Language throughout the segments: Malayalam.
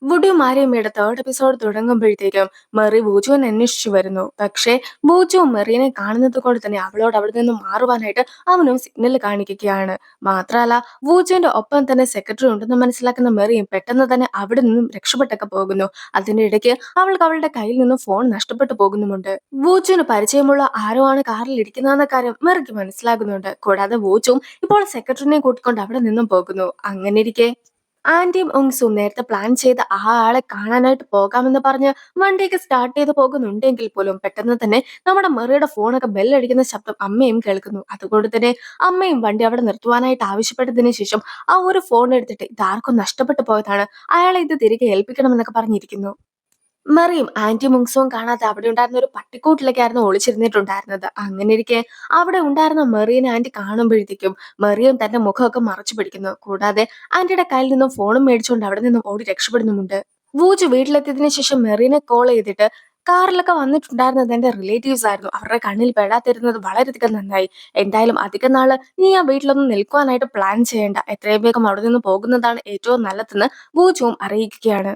വുഡിയും മാരിയമ്മയുടെ തേർഡ് എപ്പിസോഡ് തുടങ്ങുമ്പോഴത്തേക്കും മെറി ബൂജുവിനെ അന്വേഷിച്ചു വരുന്നു. പക്ഷേ ബൂജുവും മെറീനെ കാണുന്നത് കൊണ്ട് തന്നെ അവളോട് അവിടെ നിന്ന് മാറുവാനായിട്ട് അവനും സിഗ്നൽ കാണിക്കുകയാണ്. മാത്രമല്ല ബൂജുവിന്റെ ഒപ്പം തന്നെ സെക്രട്ടറി ഉണ്ടെന്ന് മനസ്സിലാക്കുന്ന മെറിയും പെട്ടെന്ന് തന്നെ അവിടെ നിന്നും രക്ഷപ്പെട്ടൊക്കെ പോകുന്നു. അതിന്റെ ഇടയ്ക്ക് അവൾക്ക് അവളുടെ കയ്യിൽ നിന്നും ഫോൺ നഷ്ടപ്പെട്ടു പോകുന്നുമുണ്ട്. ബൂജുവിന് പരിചയമുള്ള ആരോ ആണ് കാറിൽ ഇരിക്കുന്നതെന്ന കാര്യം മെറിക്ക് മനസ്സിലാകുന്നുണ്ട്. കൂടാതെ ബൂജുവും ഇപ്പോൾ സെക്രട്ടറിനെ കൂട്ടിക്കൊണ്ട് അവിടെ നിന്നും പോകുന്നു. അങ്ങനെ ഇരിക്കെ ആന്റിയും ഉങ്സും നേരത്തെ പ്ലാൻ ചെയ്ത ആ ആളെ കാണാനായിട്ട് പോകാമെന്ന് പറഞ്ഞ് വണ്ടിയൊക്കെ സ്റ്റാർട്ട് ചെയ്ത് പോകുന്നുണ്ടെങ്കിൽ പോലും പെട്ടെന്ന് തന്നെ നമ്മുടെ മെറിയുടെ ഫോണൊക്കെ ബെല്ലടിക്കുന്ന ശബ്ദം അമ്മയും കേൾക്കുന്നു. അതുകൊണ്ട് തന്നെ അമ്മയും വണ്ടി അവിടെ നിർത്തുവാനായിട്ട് ആവശ്യപ്പെട്ടതിന് ശേഷം ആ ഒരു ഫോൺ എടുത്തിട്ട് ഇതാർക്കും നഷ്ടപ്പെട്ടു പോയതാണ്, അയാളെ ഇത് തിരികെ ഏൽപ്പിക്കണമെന്നൊക്കെ പറഞ്ഞിരിക്കുന്നു. മെറിയും ആന്റി മുങ്സും കാണാതെ അവിടെ ഉണ്ടായിരുന്ന ഒരു പട്ടിക്കൂട്ടിലേക്കായിരുന്നു ഒളിച്ചിരുന്നിട്ടുണ്ടായിരുന്നത്. അങ്ങനെ ഇരിക്കെ അവിടെ ഉണ്ടായിരുന്ന മെറീനെ ആന്റി കാണുമ്പോഴത്തേക്കും മെറിയും തന്റെ മുഖമൊക്കെ മറച്ചു പിടിക്കുന്നു. കൂടാതെ ആന്റിയുടെ കയ്യിൽ നിന്നും ഫോണും മേടിച്ചുകൊണ്ട് അവിടെ നിന്നും ഓടി രക്ഷപ്പെടുന്നുമുണ്ട്. വൂജു വീട്ടിലെത്തിയതിനു ശേഷം മെറീനെ കോൾ ചെയ്തിട്ട് കാറിലൊക്കെ വന്നിട്ടുണ്ടായിരുന്നത് എന്റെ റിലേറ്റീവ്സ് ആയിരുന്നു, അവരുടെ കണ്ണിൽ പെടാതിരുന്നത് വളരെയധികം നന്നായി. എന്തായാലും അധികം നാള് നീ ആ വീട്ടിലൊന്നും നിൽക്കുവാനായിട്ട് പ്ലാൻ ചെയ്യേണ്ട, എത്രയും വേഗം അവിടെ നിന്ന് പോകുന്നതാണ് ഏറ്റവും നല്ലതെന്ന് വൂജുവും അറിയിക്കുകയാണ്.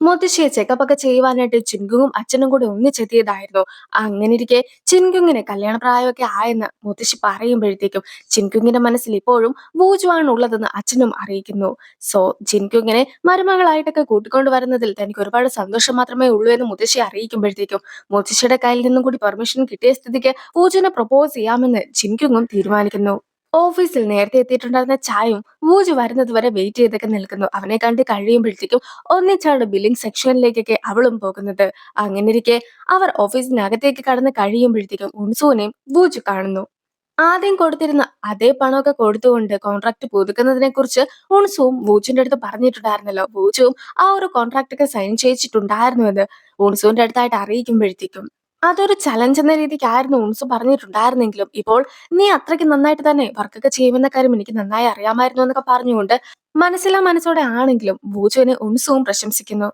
മുത്തശ്ശിയെ ചെക്കപ്പൊക്കെ ചെയ്യുവാനായിട്ട് ചിൻകുങ്ങും അച്ഛനും കൂടി ഒന്നിച്ചെത്തിയതായിരുന്നു. അങ്ങനെ ഇരിക്കെ ചിൻകുങ്ങിന് കല്യാണപ്രായമൊക്കെ ആയെന്ന് മുത്തശ്ശി പറയുമ്പോഴത്തേക്കും ചിൻകുങ്ങിന്റെ മനസ്സിൽ ഇപ്പോഴും ബൂജുവാണ് ഉള്ളതെന്ന് അച്ഛനും അറിയിക്കുന്നു. സോ ചിൻകുങ്ങിനെ മരുമകളായിട്ടൊക്കെ കൂട്ടിക്കൊണ്ടു വരുന്നതിൽ തനിക്ക് ഒരുപാട് സന്തോഷം മാത്രമേ ഉള്ളൂ എന്ന് മുത്തശ്ശി അറിയിക്കുമ്പോഴത്തേക്കും മുത്തശ്ശിയുടെ കയ്യിൽ നിന്നും കൂടി പെർമിഷൻ കിട്ടിയ സ്ഥിതിക്ക് ബൂജുവിനെ പ്രപ്പോസ് ചെയ്യാമെന്ന് ചിൻകുങ്ങും തീരുമാനിക്കുന്നു. ഓഫീസിൽ നേരത്തെ എത്തിയിട്ടുണ്ടായിരുന്ന ചായയും വൂജു വരുന്നത് വരെ വെയിറ്റ് ചെയ്തൊക്കെ നിൽക്കുന്നു. അവനെ കണ്ട് കഴിയുമ്പോഴത്തേക്കും ഒന്നിച്ചാണ് ബില്ലിംഗ് സെക്ഷനിലേക്കൊക്കെ അവളും പോകുന്നത്. അങ്ങനെ ഇരിക്കെ അവർ ഓഫീസിനകത്തേക്ക് കടന്ന് കഴിയുമ്പോഴത്തേക്കും ഉൺസൂനെയും വൂജു കാണുന്നു. ആദ്യം കൊടുത്തിരുന്ന അതേ പണമൊക്കെ കൊടുത്തുകൊണ്ട് കോൺട്രാക്ട് പുതുക്കുന്നതിനെ കുറിച്ച് ഉൺസുവും വൂജുവിന്റെ അടുത്ത് പറഞ്ഞിട്ടുണ്ടായിരുന്നല്ലോ. വൂജുവും ആ ഒരു കോൺട്രാക്ട് ഒക്കെ സൈൻ ചെയ്യിച്ചിട്ടുണ്ടായിരുന്നു എന്ന് ഉൺസുവിന്റെ അടുത്തായിട്ട് അറിയിക്കുമ്പോഴത്തേക്കും അതൊരു ചലഞ്ച് എന്ന രീതിക്കായിരുന്നു ഉൺസു പറഞ്ഞിട്ടുണ്ടായിരുന്നെങ്കിലും ഇപ്പോൾ നീ അത്രയ്ക്ക് നന്നായിട്ട് തന്നെ വർക്കൊക്കെ ചെയ്യുമെന്ന കാര്യം എനിക്ക് നന്നായി അറിയാമായിരുന്നു എന്നൊക്കെ പറഞ്ഞുകൊണ്ട് മനസ്സിലാ മനസ്സോടെ ആണെങ്കിലും വൂജുവിനെ ഉൺസുവും പ്രശംസിക്കുന്നു.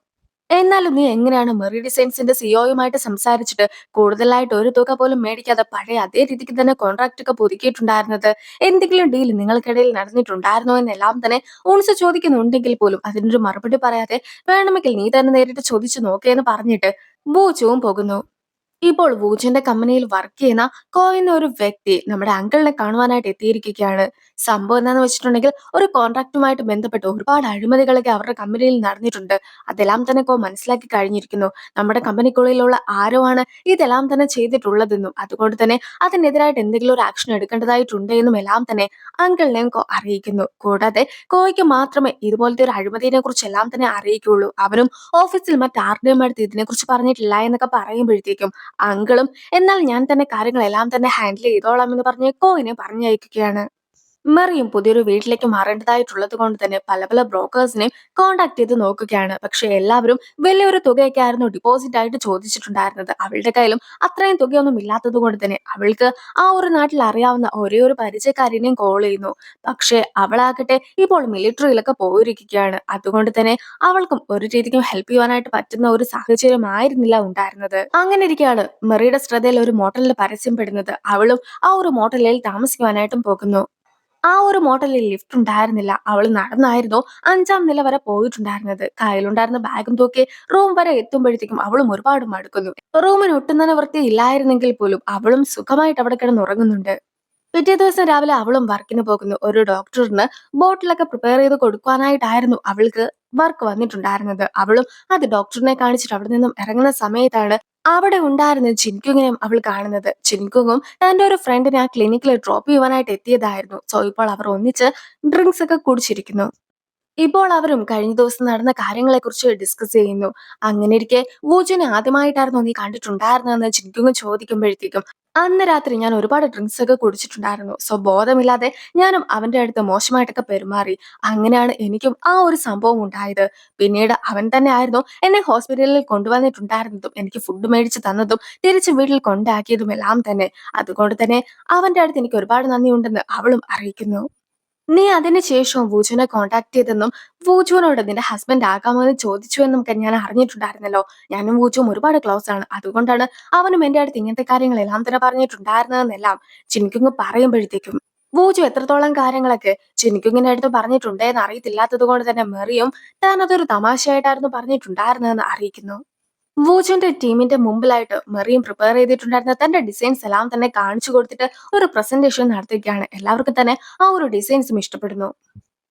എന്നാലും നീ എങ്ങനെയാണ് മെറി ഡിസൈൻസിന്റെ സിഇഒയുമായിട്ട് സംസാരിച്ചിട്ട് കൂടുതലായിട്ട് ഒരു തുക പോലും മേടിക്കാതെ പഴയ അതേ രീതിക്ക് തന്നെ കോൺട്രാക്ട് ഒക്കെ പുതുക്കിയിട്ടുണ്ടായിരുന്നത്? എന്തെങ്കിലും ഡീൽ നിങ്ങൾക്കിടയിൽ നടന്നിട്ടുണ്ടായിരുന്നോ എന്നെല്ലാം തന്നെ ഉൺസ് ചോദിക്കുന്നുണ്ടെങ്കിൽ പോലും അതിനൊരു മറുപടി പറയാതെ വേണമെങ്കിൽ നീ തന്നെ നേരിട്ട് ചോദിച്ചു നോക്കേന്ന് പറഞ്ഞിട്ട് ബൂജുവും പോകുന്നു. ഇപ്പോൾ വൂജിന്റെ കമ്പനിയിൽ വർക്ക് ചെയ്യുന്ന കോ എന്ന ഒരു വ്യക്തി നമ്മുടെ അങ്കിളിനെ കാണുവാനായിട്ട് എത്തിയിരിക്കുകയാണ്. സംഭവം എന്താന്ന് വെച്ചിട്ടുണ്ടെങ്കിൽ ഒരു കോൺട്രാക്റ്റുമായിട്ട് ബന്ധപ്പെട്ട് ഒരുപാട് അഴിമതികളൊക്കെ അവരുടെ കമ്പനിയിൽ നടന്നിട്ടുണ്ട്. അതെല്ലാം തന്നെ കോ മനസ്സിലാക്കി കഴിഞ്ഞിരിക്കുന്നു. നമ്മുടെ കമ്പനിക്കുള്ളിലുള്ള ആരോ ആണ് ഇതെല്ലാം തന്നെ ചെയ്തിട്ടുള്ളതെന്നും അതുകൊണ്ട് തന്നെ അതിനെതിരായിട്ട് എന്തെങ്കിലും ഒരു ആക്ഷൻ എടുക്കേണ്ടതായിട്ടുണ്ട് എന്നും എല്ലാം തന്നെ അങ്കിളിനെയും കോ അറിയിക്കുന്നു. കൂടാതെ കോയ്ക്ക് മാത്രമേ ഇതുപോലത്തെ ഒരു അഴിമതിയെ കുറിച്ച് എല്ലാം തന്നെ അറിയിക്കുള്ളൂ. അവനും ഓഫീസിൽ മറ്റാരുടെയും അടുത്ത് ഇതിനെക്കുറിച്ച് പറഞ്ഞിട്ടില്ല എന്നൊക്കെ പറയുമ്പോഴത്തേക്കും അങ്കിളും എന്നാൽ ഞാൻ തന്നെ കാര്യങ്ങളെല്ലാം തന്നെ ഹാൻഡിൽ ചെയ്തോളാം എന്ന് പറഞ്ഞ് കോയിനെ പറഞ്ഞയക്കുകയാണ്. മെറിയും പുതിയൊരു വീട്ടിലേക്ക് മാറേണ്ടതായിട്ടുള്ളത് കൊണ്ട് തന്നെ പല പല ബ്രോക്കേഴ്സിനെയും കോണ്ടാക്ട് ചെയ്ത് നോക്കുകയാണ്. പക്ഷെ എല്ലാവരും വലിയൊരു തുകയൊക്കെ ആയിരുന്നു ഡിപ്പോസിറ്റ് ആയിട്ട് ചോദിച്ചിട്ടുണ്ടായിരുന്നത്. അവളുടെ കയ്യിലും അത്രയും തുകയൊന്നും ഇല്ലാത്തത് കൊണ്ട് തന്നെ അവൾക്ക് ആ ഒരു നാട്ടിൽ അറിയാവുന്ന ഒരേ ഒരു പരിചയക്കാരിനെയും കോൾ ചെയ്യുന്നു. പക്ഷെ അവളാകട്ടെ ഇപ്പോൾ മിലിറ്ററിയിലൊക്കെ പോയിരിക്കുകയാണ്. അതുകൊണ്ട് തന്നെ അവൾക്കും ഒരു രീതിക്കും ഹെൽപ്പ് ചെയ്യുവാനായിട്ട് പറ്റുന്ന ഒരു സാഹചര്യം ആയിരുന്നില്ല ഉണ്ടായിരുന്നത്. അങ്ങനെ ഇരിക്കെയാണ് മെറിയുടെ ശ്രദ്ധയിൽ ഒരു മോട്ടലിൽ പരസ്യം പെടുന്നത്. അവളും ആ ഒരു മോട്ടലിൽ താമസിക്കുവാനായിട്ടും പോകുന്നു. ആ ഒരു മോഡലിൽ ലിഫ്റ്റ് ഉണ്ടായിരുന്നില്ല. അവൾ നടന്നായിരുന്നു 5ാം നില വരെ പോയിട്ടുണ്ടായിരുന്നത്. കയ്യിലുണ്ടായിരുന്ന ബാഗും തൂക്കി റൂം വരെ എത്തുമ്പോഴത്തേക്കും അവളും ഒരുപാട് മടുക്കുന്നു. റൂമിന് ഒട്ടും തന്നെ വൃത്തിയില്ലായിരുന്നെങ്കിൽ പോലും അവളും സുഖമായിട്ട് അവിടെ കിടന്നുറങ്ങുന്നുണ്ട്. പിറ്റേ ദിവസം രാവിലെ അവളും വർക്കിന് പോകുന്നു. ഒരു ഡോക്ടറിന് ബോട്ടിലൊക്കെ പ്രിപ്പയർ ചെയ്ത് കൊടുക്കാനായിട്ടായിരുന്നു അവൾക്ക് വർക്ക് വന്നിട്ടുണ്ടായിരുന്നത്. അവളും അത് ഡോക്ടറിനെ കാണിച്ചിട്ട് അവിടെ നിന്നും ഇറങ്ങുന്ന സമയത്താണ് അവിടെ ഉണ്ടായിരുന്ന ചിൻകുങ്ങിനെയും അവൾ കാണുന്നത്. ചിൻകുങ്ങും തന്റെ ഒരു ഫ്രണ്ടിനെ ആ ക്ലിനിക്കിൽ ഡ്രോപ്പ് ചെയ്യുവാനായിട്ട് എത്തിയതായിരുന്നു. സോ ഇപ്പോൾ അവർ ഒന്നിച്ച് ഡ്രിങ്ക്സ് ഒക്കെ കുടിച്ചിരിക്കുന്നു. ഇപ്പോൾ അവരും കഴിഞ്ഞ ദിവസം നടന്ന കാര്യങ്ങളെ കുറിച്ച് ഡിസ്കസ് ചെയ്യുന്നു. അങ്ങനെ ഇരിക്കെ വൂജുനെ ആദ്യമായിട്ടായിരുന്നു നീ കണ്ടിട്ടുണ്ടായിരുന്നെന്ന് ചിൻകുങ് ചോദിക്കുമ്പോഴത്തേക്കും അന്ന് രാത്രി ഞാൻ ഒരുപാട് ഡ്രിങ്ക്സ് ഒക്കെ കുടിച്ചിട്ടുണ്ടായിരുന്നു. സോ ബോധമില്ലാതെ ഞാനും അവന്റെ അടുത്ത് മോശമായിട്ടൊക്കെ പെരുമാറി. അങ്ങനെയാണ് എനിക്കും ആ ഒരു സംഭവം ഉണ്ടായത്. പിന്നീട് അവൻ തന്നെ ആയിരുന്നു എന്നെ ഹോസ്പിറ്റലിൽ കൊണ്ടുവന്നിട്ടുണ്ടായിരുന്നതും എനിക്ക് ഫുഡ് മേടിച്ച് തന്നതും തിരിച്ച് വീട്ടിൽ കൊണ്ടാക്കിയതും എല്ലാം തന്നെ. അതുകൊണ്ട് തന്നെ അവന്റെ അടുത്ത് എനിക്ക് ഒരുപാട് നന്ദിയുണ്ടെന്ന് അവളും അറിയിക്കുന്നു. നീ അതിന് ശേഷവും വൂജുവിനെ കോൺടാക്ട് ചെയ്തെന്നും വൂജുവിനോട് നിന്റെ ഹസ്ബൻഡ് ആകാമോ എന്ന് ചോദിച്ചു എന്നും ഒക്കെ ഞാൻ അറിഞ്ഞിട്ടുണ്ടായിരുന്നല്ലോ. ഞാനും വൂജുവും ഒരുപാട് ക്ലോസ് ആണ്. അതുകൊണ്ടാണ് അവനും എന്റെ അടുത്ത് ഇങ്ങനത്തെ കാര്യങ്ങളെല്ലാം തന്നെ പറഞ്ഞിട്ടുണ്ടായിരുന്നതെന്നെല്ലാം ചിൻകുങ് പറയുമ്പോഴത്തേക്കും വൂജു എത്രത്തോളം കാര്യങ്ങളൊക്കെ ചിനിക്കുങ്ങിന്റെ അടുത്ത് പറഞ്ഞിട്ടുണ്ടേന്ന് അറിയത്തില്ലാത്തത് കൊണ്ട് തന്നെ മെറിയും താൻ അതൊരു തമാശയായിട്ടായിരുന്നു പറഞ്ഞിട്ടുണ്ടായിരുന്നതെന്ന് അറിയിക്കുന്നു. വൂജുവിന്റെ ടീമിന്റെ മുമ്പിലായിട്ട് മെറിയും പ്രിപ്പയർ ചെയ്തിട്ടുണ്ടായിരുന്ന തന്റെ ഡിസൈൻസ് എല്ലാം തന്നെ കാണിച്ചു കൊടുത്തിട്ട് ഒരു പ്രസന്റേഷൻ നടത്തുകയാണ്. എല്ലാവർക്കും തന്നെ ആ ഒരു ഡിസൈൻസും ഇഷ്ടപ്പെടുന്നു.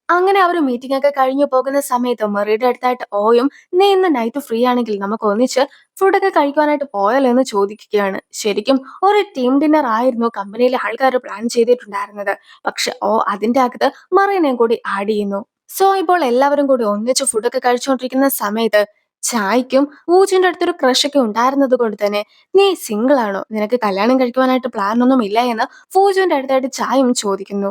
അങ്ങനെ ആ ഒരു മീറ്റിംഗ് ഒക്കെ കഴിഞ്ഞു പോകുന്ന സമയത്ത് മെറിയുടെ അടുത്തായിട്ട് ഓയും നീ ഇന്ന് നൈറ്റ് ഫ്രീ ആണെങ്കിൽ നമുക്ക് ഒന്നിച്ച് ഫുഡൊക്കെ കഴിക്കാനായിട്ട് പോയാലോ എന്ന് ചോദിക്കുകയാണ്. ശരിക്കും ഒരു ടീം ഡിന്നർ ആയിരുന്നു കമ്പനിയിലെ ആൾക്കാർ പ്ലാൻ ചെയ്തിട്ടുണ്ടായിരുന്നത്. പക്ഷെ അതിന്റെ അകത്ത് മറീനെയും കൂടി ആഡ് ചെയ്യുന്നു. സോ ഇപ്പോൾ എല്ലാവരും കൂടി ഒന്നിച്ച് ഫുഡൊക്കെ കഴിച്ചുകൊണ്ടിരിക്കുന്ന സമയത്ത് ചായക്കും ഊജിന്റെ അടുത്തൊരു ക്രഷൊക്കെ ഉണ്ടായിരുന്നത് കൊണ്ട് തന്നെ നീ സിംഗിൾ ആണോ, നിനക്ക് കല്യാണം കഴിക്കുവാനായിട്ട് പ്ലാൻ ഒന്നും ഇല്ല എന്ന് ഫൂജുവിന്റെ അടുത്തായിട്ട് ചായയും ചോദിക്കുന്നു.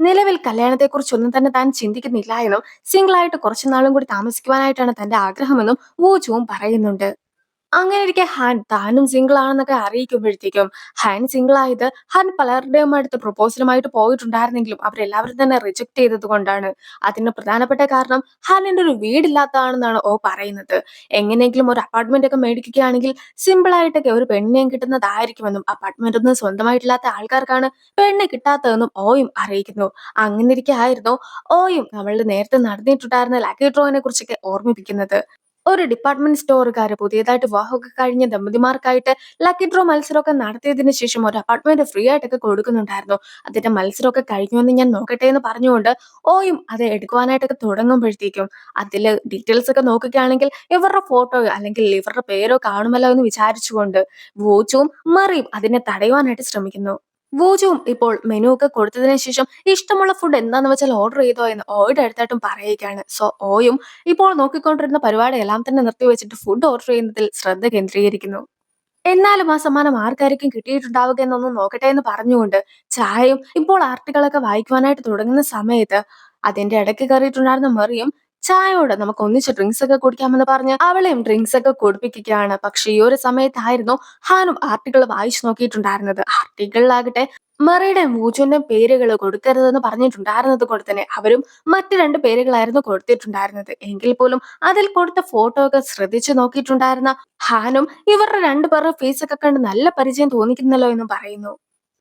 നിലവിൽ കല്യാണത്തെക്കുറിച്ചൊന്നും തന്നെ താൻ ചിന്തിക്കുന്നില്ല എന്നും സിംഗിളായിട്ട് കുറച്ചു നാളും കൂടി താമസിക്കുവാനായിട്ടാണ് തന്റെ ആഗ്രഹമെന്നും വൂജുവും പറയുന്നുണ്ട്. അങ്ങനെയിരിക്കെ ഹാൻ താനും സിംഗിൾ ആണെന്നൊക്കെ അറിയിക്കുമ്പോഴത്തേക്കും ഹാൻ സിംഗിൾ ആയത് ഹാൻ പലരുടെയും അടുത്ത് പ്രൊപ്പോസലുമായിട്ട് പോയിട്ടുണ്ടായിരുന്നെങ്കിലും അവരെല്ലാവരും തന്നെ റിജക്ട് ചെയ്തത് കൊണ്ടാണ്. അതിന് പ്രധാനപ്പെട്ട കാരണം ഹാനിന്റെ ഒരു വീടില്ലാത്തതാണെന്നാണ് പറയുന്നത്. എങ്ങനെയെങ്കിലും ഒരു അപ്പാർട്ട്മെന്റ് ഒക്കെ മേടിക്കുകയാണെങ്കിൽ സിമ്പിൾ ആയിട്ടൊക്കെ ഒരു പെണ്ണിനെയും കിട്ടുന്നതായിരിക്കുമെന്നും അപ്പാർട്ട്മെന്റ് ഒന്നും സ്വന്തമായിട്ടില്ലാത്ത ആൾക്കാർക്കാണ് പെണ്ണ് കിട്ടാത്തതെന്നും ഓയും അറിയിക്കുന്നു. അങ്ങനെ ഇരിക്കെ ആയിരുന്നു ഓയും അവളുടെ നേരത്തെ നടന്നിട്ടുണ്ടായിരുന്ന ലക്കി ഡ്രോയിനെ കുറിച്ചൊക്കെ ഓർമ്മിപ്പിക്കുന്നത്. ഒരു ഡിപ്പാർട്ട്മെന്റ് സ്റ്റോറുകാര് പുതിയതായിട്ട് വിവാഹമൊക്കെ കഴിഞ്ഞ ദമ്പതിമാർക്കായിട്ട് ലക്കി ഡ്രോ മത്സരമൊക്കെ നടത്തിയതിന് ശേഷം ഒരു അപ്പാർട്ട്മെന്റ് ഫ്രീ ആയിട്ടൊക്കെ കൊടുക്കുന്നുണ്ടായിരുന്നു. അതിന്റെ മത്സരമൊക്കെ കഴിഞ്ഞുവെന്ന് ഞാൻ നോക്കട്ടെ എന്ന് പറഞ്ഞുകൊണ്ട് ഓയും അത് എടുക്കുവാനായിട്ടൊക്കെ തുടങ്ങുമ്പോഴത്തേക്കും അതില് ഡീറ്റെയിൽസ് ഒക്കെ നോക്കുകയാണെങ്കിൽ ഇവരുടെ ഫോട്ടോയോ അല്ലെങ്കിൽ ഇവരുടെ പേരോ കാണുമല്ലോ എന്ന് വിചാരിച്ചുകൊണ്ട് വോച്ചും മറിയും അതിനെ തടയുവാനായിട്ട് ശ്രമിക്കുന്നു. വൂജുവും ഇപ്പോൾ മെനു ഒക്കെ കൊടുത്തതിന് ശേഷം ഇഷ്ടമുള്ള ഫുഡ് എന്താന്ന് വെച്ചാൽ ഓർഡർ ചെയ്തോ എന്ന് ഓയുടെ അടുത്തായിട്ടും പറയുകയാണ്. സോ ഓയും ഇപ്പോൾ നോക്കിക്കൊണ്ടിരുന്ന പരിപാടിയെല്ലാം തന്നെ നിർത്തിവെച്ചിട്ട് ഫുഡ് ഓർഡർ ചെയ്യുന്നതിൽ ശ്രദ്ധ കേന്ദ്രീകരിക്കുന്നു. എന്നാലും ആ സമ്മാനം ആർക്കായിരിക്കും കിട്ടിയിട്ടുണ്ടാവുക എന്നൊന്നും നോക്കട്ടെ എന്ന് പറഞ്ഞുകൊണ്ട് ചായയും ഇപ്പോൾ ആർട്ടിക്കിളൊക്കെ വായിക്കുവാനായിട്ട് തുടങ്ങുന്ന സമയത്ത് അതിന്റെ ഇടയ്ക്ക് കയറിയിട്ടുണ്ടായിരുന്ന മെറിയും ചായയോട് നമുക്ക് ഒന്നിച്ച് ഡ്രിങ്ക്സ് ഒക്കെ കുടിക്കാമെന്ന് പറഞ്ഞ് അവളെയും ഡ്രിങ്ക്സ് ഒക്കെ കുടിപ്പിക്കുകയാണ്. പക്ഷെ ഈ ഒരു സമയത്തായിരുന്നു ഹാനും ആർട്ടിക്കിൾ വായിച്ചു നോക്കിയിട്ടുണ്ടായിരുന്നത്. ആർട്ടിക്കിളിലാകട്ടെ മെറിയുടെയും വൂജുവിന്റെയും പേരുകൾ കൊടുക്കരുതെന്ന് പറഞ്ഞിട്ടുണ്ടായിരുന്നത് കൊണ്ട് തന്നെ അവരും മറ്റു രണ്ട് പേരുകളായിരുന്നു കൊടുത്തിട്ടുണ്ടായിരുന്നത്. എങ്കിൽ പോലും അതിൽ കൊടുത്ത ഫോട്ടോ ഒക്കെ ശ്രദ്ധിച്ചു നോക്കിയിട്ടുണ്ടായിരുന്ന ഹാനും ഇവരുടെ രണ്ടുപേരുടെ ഫേസ് ഒക്കെ കണ്ട് നല്ല പരിചയം തോന്നിക്കുന്നല്ലോ എന്നും പറയുന്നു.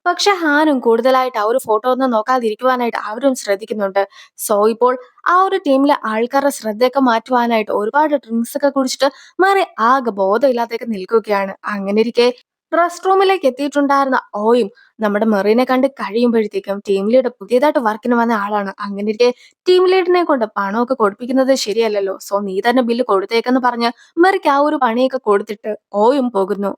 പക്ഷെ ഹാനും കൂടുതലായിട്ട് ആ ഒരു ഫോട്ടോ ഒന്നും നോക്കാതിരിക്കുവാനായിട്ട് അവരും ശ്രദ്ധിക്കുന്നുണ്ട്. സോ ഇപ്പോൾ ആ ഒരു ടീമിലെ ആൾക്കാരുടെ ശ്രദ്ധയൊക്കെ മാറ്റുവാനായിട്ട് ഒരുപാട് ഡ്രിങ്ക്സ് ഒക്കെ കുടിച്ചിട്ട് മാറി ആകെ ബോധമില്ലാതെയൊക്കെ നിൽക്കുകയാണ്. അങ്ങനെ ഇരിക്കെ റെസ്റ്റ് റൂമിലേക്ക് എത്തിയിട്ടുണ്ടായിരുന്ന ഓയും നമ്മുടെ മെറീനെ കണ്ട് കഴിയുമ്പോഴത്തേക്കും ടീം ലീഡർ പുതിയതായിട്ട് വർക്കിന് വന്ന ആളാണ്. അങ്ങനെ ഇരിക്കെ ടീം ലീഡറിനെ കൊണ്ട് പണമൊക്കെ കൊടുപ്പിക്കുന്നത് ശരിയല്ലല്ലോ, സോ നീ തന്നെ ബില്ല് കൊടുത്തേക്കെന്ന് പറഞ്ഞ് മെറിക്ക് ആ ഒരു പണിയൊക്കെ കൊടുത്തിട്ട് ഓയും പോകുന്നു.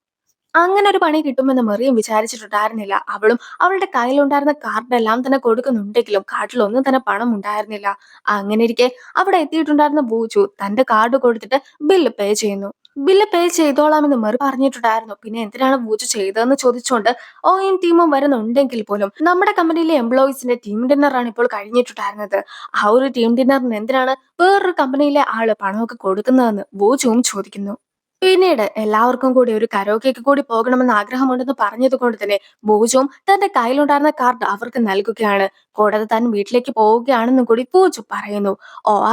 അങ്ങനെ ഒരു പണി കിട്ടുമെന്ന് മെറിയും വിചാരിച്ചിട്ടുണ്ടായിരുന്നില്ല. അവളും അവളുടെ കയ്യിലുണ്ടായിരുന്ന കാർഡെല്ലാം തന്നെ കൊടുക്കുന്നുണ്ടെങ്കിലും കാർഡിലൊന്നും തന്നെ പണം ഉണ്ടായിരുന്നില്ല. അങ്ങനെ ഇരിക്കെ അവിടെ എത്തിയിട്ടുണ്ടായിരുന്ന ബൂച്ചു തന്റെ കാർഡ് കൊടുത്തിട്ട് ബില്ല് പേ ചെയ്യുന്നു. ബില്ല് പേ ചെയ്തോളാമെന്ന് മെറി പറഞ്ഞിട്ടുണ്ടായിരുന്നു. പിന്നെ എന്തിനാണ് ബൂച്ചു ചെയ്തതെന്ന് ചോദിച്ചുകൊണ്ട് ഓയും ടീമും വരുന്നുണ്ടെങ്കിൽ പോലും നമ്മുടെ കമ്പനിയിലെ എംപ്ലോയീസിന്റെ ടീം ഡിന്നറാണ് ഇപ്പോൾ കഴിഞ്ഞിട്ടുണ്ടായിരുന്നത്. ആ ഒരു ടീം ഡിന്നറിന് എന്തിനാണ് വേറൊരു കമ്പനിയിലെ ആള് പണമൊക്കെ കൊടുക്കുന്നതെന്ന് ബൂച്ചുവും ചോദിക്കുന്നു. പിന്നീട് എല്ലാവർക്കും കൂടി ഒരു കരോക്കെക്ക് കൂടി പോകണമെന്ന് ആഗ്രഹമുണ്ടെന്ന് പറഞ്ഞത് കൊണ്ട് തന്നെ ബോജുവും തന്റെ കയ്യിലുണ്ടായിരുന്ന കാർഡ് അവർക്ക് നൽകുകയാണ്. കൂടാതെ താൻ വീട്ടിലേക്ക് പോവുകയാണെന്നും കൂടി പൂജു പറയുന്നു.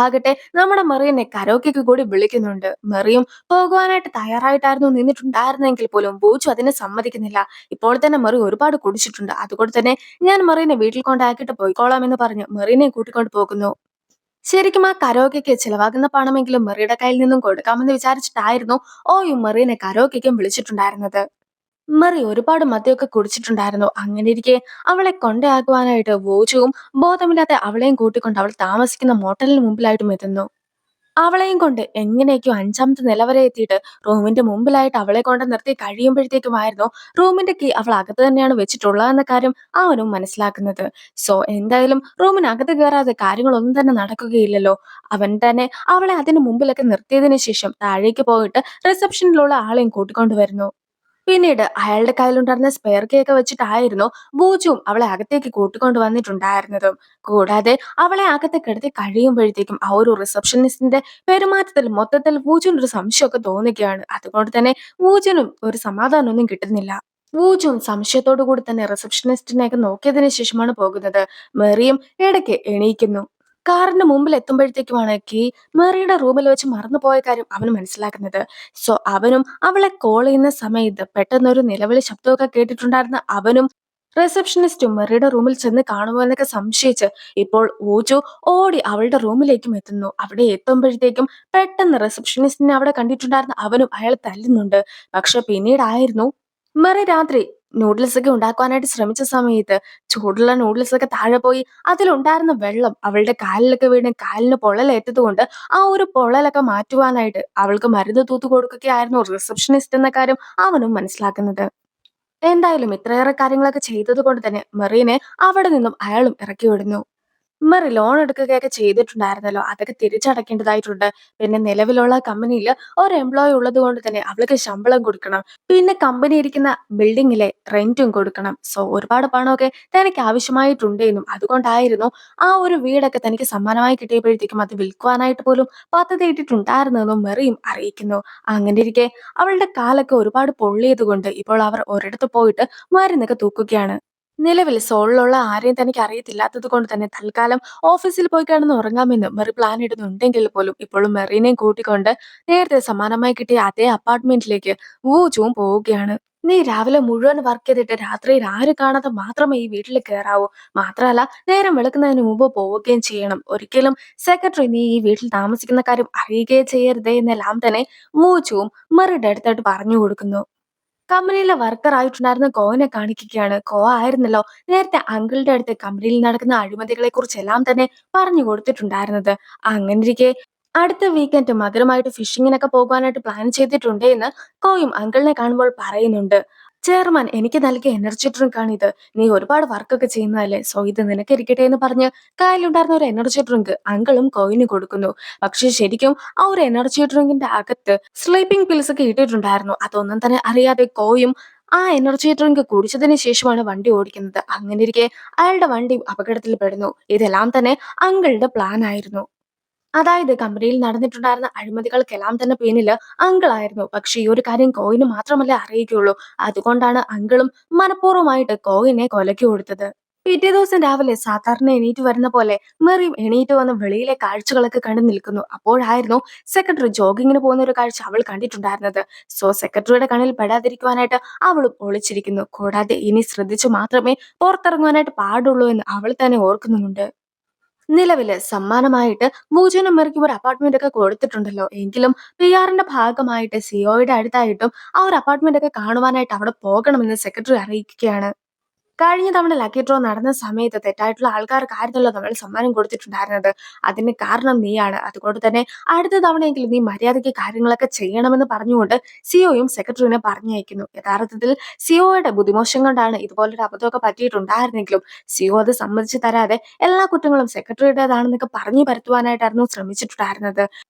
ആകട്ടെ നമ്മുടെ മെറിയനെ കരോക്കെക്ക് കൂടി വിളിക്കുന്നുണ്ട്. മെറിയും പോകുവാനായിട്ട് തയ്യാറായിട്ടായിരുന്നു നിന്നിട്ടുണ്ടായിരുന്നെങ്കിൽ പോലും ബൂജു അതിനെ സമ്മതിക്കുന്നില്ല. ഇപ്പോൾ തന്നെ മെറി ഒരുപാട് കുടിച്ചിട്ടുണ്ട്, അതുകൊണ്ട് തന്നെ ഞാൻ മെറിയനെ വീട്ടിൽ കൊണ്ടാക്കിയിട്ട് പോയിക്കോളാം എന്ന് പറഞ്ഞ് മെറിയനെ കൂട്ടിക്കൊണ്ട് പോകുന്നു. ശരിക്കും ആ കരോക്കയ്ക്ക് ചിലവാകുന്ന പണമെങ്കിലും മെറിയുടെ കയ്യിൽ നിന്നും കൊടുക്കാമെന്ന് വിചാരിച്ചിട്ടായിരുന്നു ഓയും മെറീനെ കരോക്കയ്ക്കും വിളിച്ചിട്ടുണ്ടായിരുന്നത്. മെറി ഒരുപാട് മദ്യമൊക്കെ കുടിച്ചിട്ടുണ്ടായിരുന്നു. അങ്ങനെ ഇരിക്കെ അവളെ കൊണ്ടയാക്കുവാനായിട്ട് വോജുവും ബോധമില്ലാതെ അവളെയും കൂട്ടിക്കൊണ്ട് അവൾ താമസിക്കുന്ന മോട്ടലിന് മുമ്പിലായിട്ടും എത്തുന്നു. അവളെയും കൊണ്ട് എങ്ങനെയൊക്കെയോ അഞ്ചാമത്തെ നില വരെ എത്തിയിട്ട് റൂമിന്റെ മുമ്പിലായിട്ട് അവളെ കൊണ്ട് നിർത്തി കഴിയുമ്പോഴത്തേക്കുമായിരുന്നു റൂമിന്റെ കീ അവൾ അകത്ത് തന്നെയാണ് വെച്ചിട്ടുള്ളതെന്ന കാര്യം അവനും മനസ്സിലാക്കുന്നത്. സോ എന്തായാലും റൂമിനകത്ത് കയറാതെ കാര്യങ്ങളൊന്നും തന്നെ നടക്കുകയില്ലല്ലോ. അവൻ തന്നെ അവളെ അതിന് മുമ്പിലൊക്കെ നിർത്തിയതിനു ശേഷം താഴേക്ക് പോയിട്ട് റിസപ്ഷനിലുള്ള ആളെയും കൂട്ടിക്കൊണ്ടു വരുന്നു. പിന്നീട് അയാളുടെ കയ്യിലുണ്ടായിരുന്ന സ്പെയർ കീ ഒക്കെ വെച്ചിട്ടായിരുന്നു ബൂജുവും അവളെ അകത്തേക്ക് കൂട്ടിക്കൊണ്ട് വന്നിട്ടുണ്ടായിരുന്നതും. കൂടാതെ അവളെ അകത്ത് കിടത്തി കഴിയുമ്പോഴത്തേക്കും ആ ഒരു റിസപ്ഷനിസ്റ്റിന്റെ പെരുമാറ്റത്തിൽ മൊത്തത്തിൽ വൂജുവിന് ഒരു സംശയമൊക്കെ തോന്നുകയാണ്. അതുകൊണ്ട് തന്നെ വൂജുനും ഒരു സമാധാനമൊന്നും കിട്ടുന്നില്ല. വൂജുവും സംശയത്തോടു കൂടി തന്നെ റിസപ്ഷനിസ്റ്റിനെയൊക്കെ നോക്കിയതിനു ശേഷമാണ് പോകുന്നത്. മെറിയും ഇടയ്ക്ക് എണീക്കുന്നു. കാറിന്റെ മുമ്പിൽ എത്തുമ്പോഴത്തേക്കുമാണ് കീ മെറിയുടെ റൂമിൽ വെച്ച് മറന്നുപോയ കാര്യം അവൻ മനസ്സിലാക്കുന്നത്. സോ അവനും അവളെ കോൾ ചെയ്യുന്ന സമയത്ത് പെട്ടെന്നൊരു നിലവിളി ശബ്ദമൊക്കെ കേട്ടിട്ടുണ്ടായിരുന്ന അവനും റിസപ്ഷനിസ്റ്റ് മെറിയുടെ റൂമിൽ ചെന്ന് കാണുമോ എന്നൊക്കെ സംശയിച്ച് ഇപ്പോൾ ഊജു ഓടി അവളുടെ റൂമിലേക്കും എത്തുന്നു. അവിടെ എത്തുമ്പോഴത്തേക്കും പെട്ടെന്ന് റിസപ്ഷനിസ്റ്റിനെ അവിടെ കണ്ടിട്ടുണ്ടായിരുന്ന അവനും അയാൾ തല്ലുന്നുണ്ട്. പക്ഷെ പിന്നീടായിരുന്നു മെറി രാത്രി നൂഡിൽസ് ഒക്കെ ഉണ്ടാക്കുവാനായിട്ട് ശ്രമിച്ച സമയത്ത് ചൂടുള്ള നൂഡിൽസ് ഒക്കെ താഴെ പോയി അതിലുണ്ടായിരുന്ന വെള്ളം അവളുടെ കാലിലൊക്കെ വീണ് കാലിന് പൊള്ളലേറ്റത് കൊണ്ട് ആ ഒരു പൊള്ളലൊക്കെ മാറ്റുവാനായിട്ട് അവൾക്ക് മരുന്ന് തൂത്തു കൊടുക്കുകയായിരുന്നു റിസപ്ഷനിസ്റ്റ് എന്ന കാര്യം അവനും മനസ്സിലാക്കുന്നത്. എന്തായാലും ഇത്രയേറെ കാര്യങ്ങളൊക്കെ ചെയ്തത് കൊണ്ട് തന്നെ മെറീനെ അവിടെ നിന്നും അയാളും ഇറക്കി വിടുന്നു. മെറി ലോൺ എടുക്കുകയൊക്കെ ചെയ്തിട്ടുണ്ടായിരുന്നല്ലോ, അതൊക്കെ തിരിച്ചടക്കേണ്ടതായിട്ടുണ്ട്. പിന്നെ നിലവിലുള്ള കമ്പനിയിൽ ഒരു എംപ്ലോയി ഉള്ളത് കൊണ്ട് തന്നെ അവൾക്ക് ശമ്പളം കൊടുക്കണം. പിന്നെ കമ്പനി ഇരിക്കുന്ന ബിൽഡിങ്ങിലെ റെന്റും കൊടുക്കണം. സോ ഒരുപാട് പണമൊക്കെ തനിക്ക് ആവശ്യമായിട്ടുണ്ട് എന്നും അതുകൊണ്ടായിരുന്നു ആ ഒരു വീടൊക്കെ തനിക്ക് സമ്മാനമായി കിട്ടിയപ്പോഴത്തേക്കും അത് വിൽക്കുവാനായിട്ട് പോലും പദ്ധതി ഇട്ടിട്ടുണ്ടായിരുന്നെന്നും മെറിയും അറിയിക്കുന്നു. അങ്ങനെ ഇരിക്കെ അവളുടെ കാലൊക്കെ ഒരുപാട് പൊള്ളിയത് കൊണ്ട് ഇപ്പോൾ അവർ ഒരിടത്ത് പോയിട്ട് മരുന്നൊക്കെ തൂക്കുകയാണ്. നിലവിൽ സോളിലുള്ള ആരെയും തനിക്ക് അറിയത്തില്ലാത്തത് കൊണ്ട് തന്നെ തൽക്കാലം ഓഫീസിൽ പോയി കിടന്ന് ഉറങ്ങാമെന്ന് മെറി പ്ലാൻ ഇടുന്നുണ്ടെങ്കിൽ പോലും ഇപ്പോഴും മെറീനെയും കൂട്ടിക്കൊണ്ട് നേരത്തെ സമാനമായി കിട്ടിയ അതേ അപ്പാർട്ട്മെന്റിലേക്ക് വൂജുവും പോവുകയാണ്. നീ രാവിലെ മുഴുവൻ വർക്ക് ചെയ്തിട്ട് രാത്രിയിൽ ആരും കാണാതെ മാത്രമേ ഈ വീട്ടിൽ കയറാവൂ. മാത്രമല്ല നേരം വെളുക്കുന്നതിന് മുമ്പ് പോവുകയും ചെയ്യണം. ഒരിക്കലും സെക്രട്ടറി നീ ഈ വീട്ടിൽ താമസിക്കുന്ന കാര്യം അറിയുകയേ ചെയ്യരുതേ എന്നെല്ലാം തന്നെ വൂജുവും മെറിയുടെ അടുത്തായിട്ട് പറഞ്ഞു കൊടുക്കുന്നു. കമ്പനിയിലെ വർക്കർ ആയിട്ടുണ്ടായിരുന്ന കോവിനെ കാണിക്കുകയാണ്. കോ ആയിരുന്നല്ലോ നേരത്തെ അങ്കിളുടെ അടുത്ത് കമ്പനിയിൽ നടക്കുന്ന അഴിമതികളെ കുറിച്ചെല്ലാം തന്നെ പറഞ്ഞു കൊടുത്തിട്ടുണ്ടായിരുന്നത്. അങ്ങനെയിരിക്കെ അടുത്ത വീക്കെൻഡ് മകരമായിട്ട് ഫിഷിങ്ങിനൊക്കെ പോകാനായിട്ട് പ്ലാൻ ചെയ്തിട്ടുണ്ട് എന്ന് കോയും അങ്കിളിനെ കാണുമ്പോൾ പറയുന്നുണ്ട്. ചെയർമാൻ എനിക്ക് നൽകിയ എനർജി ഡ്രിങ്ക് ആണ് ഇത്. നീ ഒരുപാട് വർക്കൊക്കെ ചെയ്യുന്നതല്ലേ, സോ ഇത് നിനക്ക് ഇരിക്കട്ടെ എന്ന് പറഞ്ഞ് കയ്യിലുണ്ടായിരുന്ന ഒരു എനർജി ഡ്രിങ്ക് അങ്കിളും കോയിന് കൊടുക്കുന്നു. പക്ഷെ ശരിക്കും ആ ഒരു എനർജി ഡ്രിങ്കിന്റെ അകത്ത് സ്ലീപ്പിംഗ് പിൽസ് ഒക്കെ ഇട്ടിട്ടുണ്ടായിരുന്നു. അതൊന്നും തന്നെ അറിയാതെ കോയും ആ എനർജി ഡ്രിങ്ക് കുടിച്ചതിന് ശേഷമാണ് വണ്ടി ഓടിക്കുന്നത്. അങ്ങനെ ഇരിക്കെ അയാളുടെ വണ്ടിയും അപകടത്തിൽ പെടുന്നു. ഇതെല്ലാം തന്നെ അങ്കിളുടെ പ്ലാൻ ആയിരുന്നു. അതായത് കമ്പനിയിൽ നടന്നിട്ടുണ്ടായിരുന്ന അഴിമതികൾക്കെല്ലാം തന്നെ പിന്നില് അങ്കിളായിരുന്നു. പക്ഷെ ഈ ഒരു കാര്യം കോയിന് മാത്രമല്ലേ അറിയിക്കുള്ളൂ. അതുകൊണ്ടാണ് അങ്കിളും മനഃപൂർവ്വമായിട്ട് കോയിനെ കൊലയ്ക്ക് കൊടുത്തത്. പിറ്റേ ദിവസം രാവിലെ സാധാരണ എണീറ്റ് വരുന്ന പോലെ മെറിയും എണീറ്റ് വന്ന് വെളിയിലെ കാഴ്ചകളൊക്കെ കണ്ടു നിൽക്കുന്നു. അപ്പോഴായിരുന്നു സെക്രട്ടറി ജോഗിങ്ങിന് പോകുന്ന ഒരു കാഴ്ച അവൾ കണ്ടിട്ടുണ്ടായിരുന്നത്. സോ സെക്രട്ടറിയുടെ കണ്ണിൽ പെടാതിരിക്കുവാനായിട്ട് അവളും ഒളിച്ചിരിക്കുന്നു. കൂടാതെ ഇനി ശ്രദ്ധിച്ചു മാത്രമേ പുറത്തിറങ്ങുവാനായിട്ട് പാടുള്ളൂ എന്ന് അവൾ തന്നെ ഓർക്കുന്നുമുണ്ട്. നിലവില് സമ്മാനമായിട്ട് ഭൂജനും മെറിക്കും ഒരു അപ്പാർട്ട്മെന്റ് ഒക്കെ കൊടുത്തിട്ടുണ്ടല്ലോ. എങ്കിലും PR-ന്റെ ഭാഗമായിട്ട് സിഒയുടെ അടുത്തായിട്ടും ആ ഒരു അപ്പാർട്ട്മെന്റ് ഒക്കെ കാണുവാനായിട്ട് അവിടെ പോകണമെന്ന് സെക്രട്ടറി അറിയിക്കുകയാണ്. കഴിഞ്ഞ തവണ ലക്കി ഡ്രോ നടന്ന സമയത്ത് തെറ്റായിട്ടുള്ള ആൾക്കാർക്കായിരുന്നല്ലോ നമ്മൾ സമ്മാനം കൊടുത്തിട്ടുണ്ടായിരുന്നത്. അതിന് കാരണം നീയാണ്. അതുകൊണ്ട് തന്നെ അടുത്ത തവണയെങ്കിലും നീ മര്യാദയ്ക്ക് കാര്യങ്ങളൊക്കെ ചെയ്യണമെന്ന് പറഞ്ഞുകൊണ്ട് സിഒയും സെക്രട്ടറിനെ പറഞ്ഞയക്കുന്നു. യഥാർത്ഥത്തിൽ സിഒയുടെ ബുദ്ധിമോശം കൊണ്ടാണ് ഇതുപോലൊരു അബദ്ധമൊക്കെ പറ്റിയിട്ടുണ്ടായിരുന്നെങ്കിലും സിഒ അത് സമ്മതിച്ചു തരാതെ എല്ലാ കുറ്റങ്ങളും സെക്രട്ടറിയുടേതാണെന്നൊക്കെ പറഞ്ഞു പരത്തുവാനായിട്ടായിരുന്നു ശ്രമിച്ചിട്ടുണ്ടായിരുന്നത്.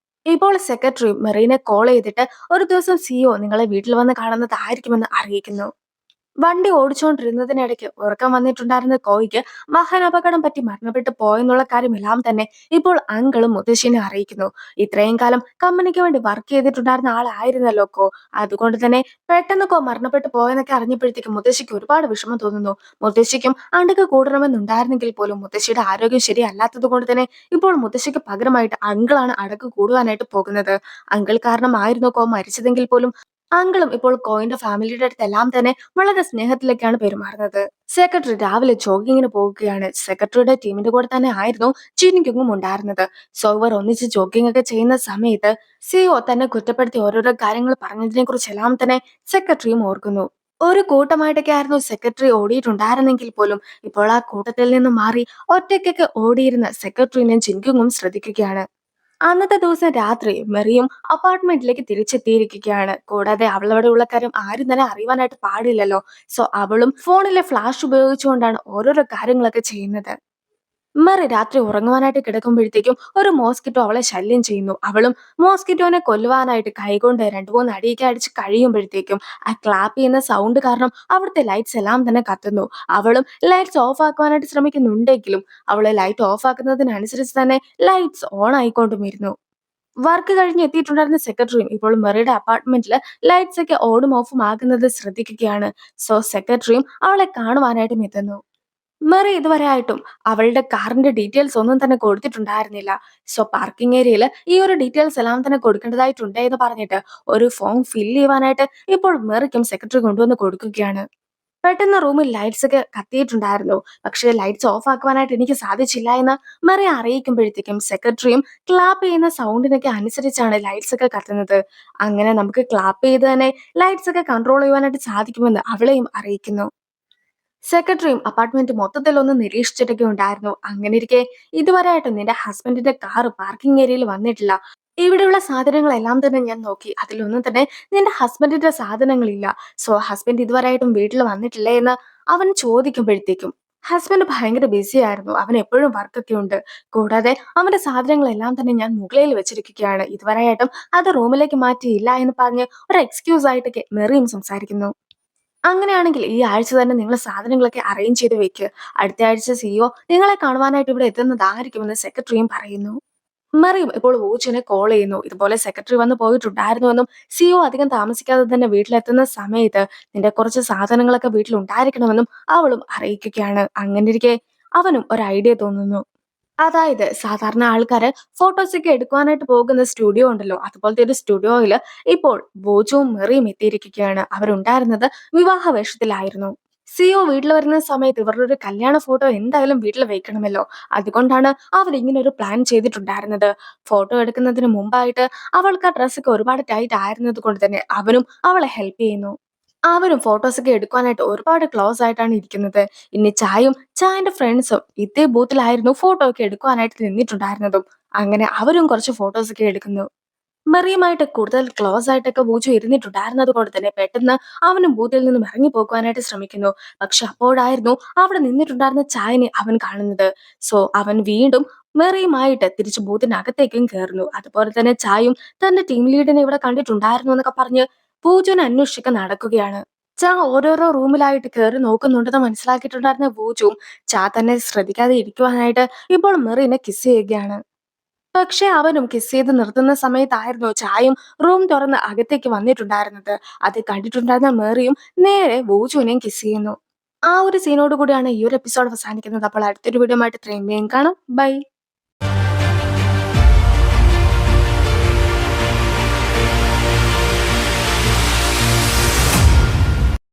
ഇപ്പോൾ സെക്രട്ടറി മെറീനെ കോൾ ചെയ്തിട്ട് ഒരു ദിവസം സിഒ നിങ്ങളെ വീട്ടിൽ വന്ന് കാണുന്നതായിരിക്കുമെന്ന് അറിയിക്കുന്നു. വണ്ടി ഓടിച്ചുകൊണ്ടിരുന്നതിനിടയ്ക്ക് ഉറക്കം വന്നിട്ടുണ്ടായിരുന്ന കോയിക്ക് വാഹനാപകടം പറ്റി മരണപ്പെട്ടു പോയെന്നുള്ള കാര്യമെല്ലാം തന്നെ ഇപ്പോൾ അങ്കിളും മുത്തശ്ശിനെ അറിയിക്കുന്നു. ഇത്രയും കാലം കമ്പനിക്ക് വേണ്ടി വർക്ക് ചെയ്തിട്ടുണ്ടായിരുന്ന ആളായിരുന്നല്ലോ കോ. അതുകൊണ്ട് തന്നെ പെട്ടെന്ന് കോ മരണപ്പെട്ടു പോയെന്നൊക്കെ അറിഞ്ഞപ്പോഴത്തേക്കും മുത്തശ്ശിക്ക് ഒരുപാട് വിഷമം തോന്നുന്നു. മുത്തശ്ശിക്കും അണ്ടൊക്കെ കൂടണമെന്നുണ്ടായിരുന്നെങ്കിൽ പോലും മുത്തശ്ശിയുടെ ആരോഗ്യം ശരിയല്ലാത്തത് കൊണ്ട് തന്നെ ഇപ്പോൾ മുത്തശ്ശിക്ക് പകരമായിട്ട് അങ്കിളാണ് അടക്ക് കൂടുവാനായിട്ട് പോകുന്നത്. അങ്കിൾ കാരണമായിരുന്നു കോ മരിച്ചതെങ്കിൽ പോലും അങ്കിളും ഇപ്പോൾ കോയിന്റെ ഫാമിലിയുടെ അടുത്തെല്ലാം തന്നെ വളരെ സ്നേഹത്തിലൊക്കെയാണ് പെരുമാറുന്നത്. സെക്രട്ടറി രാവിലെ ജോഗിങ്ങിന് പോകുകയാണ്. സെക്രട്ടറിയുടെ ടീമിന്റെ കൂടെ തന്നെ ആയിരുന്നു ജിനിക്കുങ്ങും ഉണ്ടായിരുന്നത്. സോ ഇവർ ഒന്നിച്ച് ജോഗിംഗ് ഒക്കെ ചെയ്യുന്ന സമയത്ത് സിഒ തന്നെ കുറ്റപ്പെടുത്തി ഓരോരോ കാര്യങ്ങൾ പറഞ്ഞതിനെ കുറിച്ചെല്ലാം തന്നെ സെക്രട്ടറിയും ഓർക്കുന്നു. ഒരു കൂട്ടമായിട്ടൊക്കെ ആയിരുന്നു സെക്രട്ടറി ഓടിയിട്ടുണ്ടായിരുന്നെങ്കിൽ പോലും ഇപ്പോൾ ആ കൂട്ടത്തിൽ നിന്ന് മാറി ഒറ്റയ്ക്കൊക്കെ ഓടിയിരുന്ന സെക്രട്ടറിനെ ജിൻകുങ്ങും ശ്രദ്ധിക്കുകയാണ്. അന്നത്തെ ദിവസം രാത്രി മെറിയും അപ്പാർട്ട്മെന്റിലേക്ക് തിരിച്ചെത്തിയിരിക്കുകയാണ്. കൂടാതെ അവളവിടെ ഉള്ള കാര്യം ആരും തന്നെ അറിയുവാനായിട്ട് പാടില്ലല്ലോ. സോ അവളും ഫോണിലെ ഫ്ലാഷ് ഉപയോഗിച്ചുകൊണ്ടാണ് ഓരോരോ കാര്യങ്ങളൊക്കെ ചെയ്യുന്നത്. മെറി രാത്രി ഉറങ്ങുവാനായിട്ട് കിടക്കുമ്പോഴത്തേക്കും ഒരു മോസ്കിറ്റോ അവളെ ശല്യം ചെയ്യുന്നു. അവളും മോസ്കിറ്റോനെ കൊല്ലുവാനായിട്ട് കൈകൊണ്ട് രണ്ടു മൂന്ന് അടിയൊക്കെ അടിച്ച് കഴിയുമ്പോഴത്തേക്കും ആ ക്ലാപ്പ് ചെയ്യുന്ന സൗണ്ട് കാരണം അവിടുത്തെ ലൈറ്റ്സ് എല്ലാം തന്നെ കത്തുന്നു. അവളും ലൈറ്റ്സ് ഓഫ് ആക്കുവാനായിട്ട് ശ്രമിക്കുന്നുണ്ടെങ്കിലും അവള് ലൈറ്റ് ഓഫ് ആക്കുന്നതിനനുസരിച്ച് തന്നെ ലൈറ്റ്സ് ഓൺ ആയിക്കൊണ്ടും ഇരുന്നു. വർക്ക് കഴിഞ്ഞ് എത്തിയിട്ടുണ്ടായിരുന്ന സെക്രട്ടറിയും ഇപ്പോൾ മെറിയുടെ അപ്പാർട്ട്മെന്റിൽ ലൈറ്റ്സ് ഒക്കെ ഓണും ഓഫും ആകുന്നത് ശ്രദ്ധിക്കുകയാണ്. സോ സെക്രട്ടറിയും അവളെ കാണുവാനായിട്ടും എത്തുന്നു. മെറി ഇതുവരെ ആയിട്ടും അവളുടെ കാറിന്റെ ഡീറ്റെയിൽസ് ഒന്നും തന്നെ കൊടുത്തിട്ടുണ്ടായിരുന്നില്ല. സോ പാർക്കിംഗ് ഏരിയയിൽ ഈ ഒരു ഡീറ്റെയിൽസ് എല്ലാം തന്നെ കൊടുക്കേണ്ടതായിട്ടുണ്ട് എന്ന് പറഞ്ഞിട്ട് ഒരു ഫോം ഫില്ല് ചെയ്യുവാനായിട്ട് ഇപ്പോൾ മെറിക്കും സെക്രട്ടറി കൊണ്ടുവന്ന് കൊടുക്കുകയാണ്. പെട്ടെന്ന് റൂമിൽ ലൈറ്റ്സ് ഒക്കെ കത്തിയിട്ടുണ്ടായിരുന്നു. പക്ഷേ ലൈറ്റ്സ് ഓഫ് ആക്കുവാനായിട്ട് എനിക്ക് സാധിച്ചില്ല എന്ന് മറിയ അറിയിക്കുമ്പോഴത്തേക്കും സെക്രട്ടറിയും ക്ലാപ്പ് ചെയ്യുന്ന സൗണ്ടിനൊക്കെ അനുസരിച്ചാണ് ലൈറ്റ്സ് ഒക്കെ കത്തുന്നത്. അങ്ങനെ നമുക്ക് ക്ലാപ്പ് ചെയ്ത് തന്നെ ലൈറ്റ്സ് ഒക്കെ കൺട്രോൾ ചെയ്യുവാനായിട്ട് സാധിക്കുമെന്ന് അവളെയും അറിയിക്കുന്നു. സെക്രട്ടറിയും അപ്പാർട്ട്മെന്റ് മൊത്തത്തിൽ ഒന്ന് നിരീക്ഷിച്ചിട്ടൊക്കെ ഉണ്ടായിരുന്നു. അങ്ങനെയിരിക്കെ ഇതുവരെയായിട്ടും നിന്റെ ഹസ്ബൻഡിന്റെ കാർ പാർക്കിംഗ് ഏരിയയിൽ വന്നിട്ടില്ല. ഇവിടെയുള്ള സാധനങ്ങളെല്ലാം തന്നെ ഞാൻ നോക്കി. അതിലൊന്നും തന്നെ നിന്റെ ഹസ്ബൻഡിന്റെ സാധനങ്ങളില്ല. സോ ഹസ്ബൻഡ് ഇതുവരെയായിട്ടും വീട്ടിൽ വന്നിട്ടില്ലേ എന്ന് അവൻ ചോദിക്കുമ്പോഴത്തേക്കും ഹസ്ബൻഡ് ഭയങ്കര ബിസി ആയിരുന്നു. അവൻ എപ്പോഴും വർക്കൊക്കെ ഉണ്ട്. കൂടാതെ അവന്റെ സാധനങ്ങളെല്ലാം തന്നെ ഞാൻ മുകളിൽ വെച്ചിരിക്കുകയാണ്. ഇതുവരെയായിട്ടും അത് റൂമിലേക്ക് മാറ്റിയില്ല എന്ന് പറഞ്ഞ് ഒരു എക്സ്ക്യൂസ് ആയിട്ടൊക്കെ മെറിയും സംസാരിക്കുന്നു. അങ്ങനെയാണെങ്കിൽ ഈ ആഴ്ച തന്നെ നിങ്ങൾ സാധനങ്ങളൊക്കെ അറേഞ്ച് ചെയ്ത് വെക്ക്. അടുത്ത ആഴ്ച സിഇഒ നിങ്ങളെ കാണുവാനായിട്ട് ഇവിടെ എത്തുന്നതായിരിക്കുമെന്ന് സെക്രട്ടറിയും പറയുന്നു. മറിയം ഇപ്പോൾ വോച്ചിനെ കോൾ ചെയ്യുന്നു. ഇതുപോലെ സെക്രട്ടറി വന്ന് പോയിട്ടുണ്ടായിരുന്നുവെന്നും സിഇഒ അധികം താമസിക്കാതെ തന്നെ വീട്ടിലെത്തുന്ന സമയത്ത് നിന്റെ കുറച്ച് സാധനങ്ങളൊക്കെ വീട്ടിലുണ്ടായിരിക്കണമെന്നും അവളും അറിയിക്കുകയാണ്. അങ്ങനെയിരിക്കെ അവനും ഒരു ഐഡിയ തോന്നുന്നു. അതായത് സാധാരണ ആൾക്കാര് ഫോട്ടോസൊക്കെ എടുക്കുവാനായിട്ട് പോകുന്ന സ്റ്റുഡിയോ ഉണ്ടല്ലോ, അതുപോലത്തെ ഒരു സ്റ്റുഡിയോയില് ഇപ്പോൾ ബോജുവും മെറിയും എത്തിയിരിക്കുകയാണ്. അവരുണ്ടായിരുന്നത് വിവാഹ വേഷത്തിലായിരുന്നു. സിഒ വീട്ടിൽ വരുന്ന സമയത്ത് ഇവരുടെ ഒരു കല്യാണ ഫോട്ടോ എന്തായാലും വീട്ടിൽ വെക്കണമല്ലോ. അതുകൊണ്ടാണ് അവർ ഇങ്ങനെ ഒരു പ്ലാൻ ചെയ്തിട്ടുണ്ടായിരുന്നത്. ഫോട്ടോ എടുക്കുന്നതിന് മുമ്പായിട്ട് അവൾക്ക് ആ ഡ്രസ്സൊക്കെ ഒരുപാട് ടൈറ്റ് ആയിരുന്നത് കൊണ്ട് തന്നെ അവനും അവളെ ഹെൽപ്പ് ചെയ്യുന്നു. അവരും ഫോട്ടോസൊക്കെ എടുക്കാനായിട്ട് ഒരുപാട് ക്ലോസ് ആയിട്ടാണ് ഇരിക്കുന്നത്. ഇനി ചായന്റെ ഫ്രണ്ട്സും ഇതേ ബൂത്തിലായിരുന്നു ഫോട്ടോ ഒക്കെ എടുക്കുവാനായിട്ട് നിന്നിട്ടുണ്ടായിരുന്നതും. അങ്ങനെ അവരും കുറച്ച് ഫോട്ടോസൊക്കെ എടുക്കുന്നു. മെറിയുമായിട്ട് കൂടുതൽ ക്ലോസ് ആയിട്ടൊക്കെ ബൂച്ചു ഇരുന്നിട്ടുണ്ടായിരുന്നത് കൊണ്ട് തന്നെ പെട്ടെന്ന് അവനും ബൂത്തിൽ നിന്നും ഇറങ്ങി പോകുവാനായിട്ട് ശ്രമിക്കുന്നു. പക്ഷെ അപ്പോഴായിരുന്നു അവിടെ നിന്നിട്ടുണ്ടായിരുന്ന ചായനെ അവൻ കാണുന്നത്. സോ അവൻ വീണ്ടും മെറിയുമായിട്ട് തിരിച്ച് ബൂത്തിനകത്തേക്കും കയറുന്നു. അതുപോലെ തന്നെ ചായും തന്റെ ടീം ലീഡിനെ ഇവിടെ കണ്ടിട്ടുണ്ടായിരുന്നു എന്നൊക്കെ പറഞ്ഞ് പൂജുവിനെ അന്വേഷിച്ചൊക്കെ നടക്കുകയാണ്. ഓരോരോ റൂമിലായിട്ട് കയറി നോക്കുന്നുണ്ടെന്ന് മനസ്സിലാക്കിയിട്ടുണ്ടായിരുന്ന ബൂജുവും തന്നെ ശ്രദ്ധിക്കാതെ ഇരിക്കുവാനായിട്ട് ഇപ്പോൾ മെറിനെ കിസ് ചെയ്യുകയാണ്. പക്ഷെ അവനും കിസ് ചെയ്ത് നിർത്തുന്ന സമയത്തായിരുന്നു ചായും റൂം തുറന്ന് അകത്തേക്ക് വന്നിട്ടുണ്ടായിരുന്നത്. അത് കണ്ടിട്ടുണ്ടായിരുന്ന മേറിയും നേരെ ബൂജുവിനെയും കിസ് ചെയ്യുന്നു. ആ ഒരു സീനോട് കൂടിയാണ് ഈ ഒരു എപ്പിസോഡ് അവസാനിക്കുന്നത്. അപ്പോൾ അടുത്തൊരു വീഡിയോ ആയിട്ട് ഇത്രയും വേഗം കാണാം. ബൈ.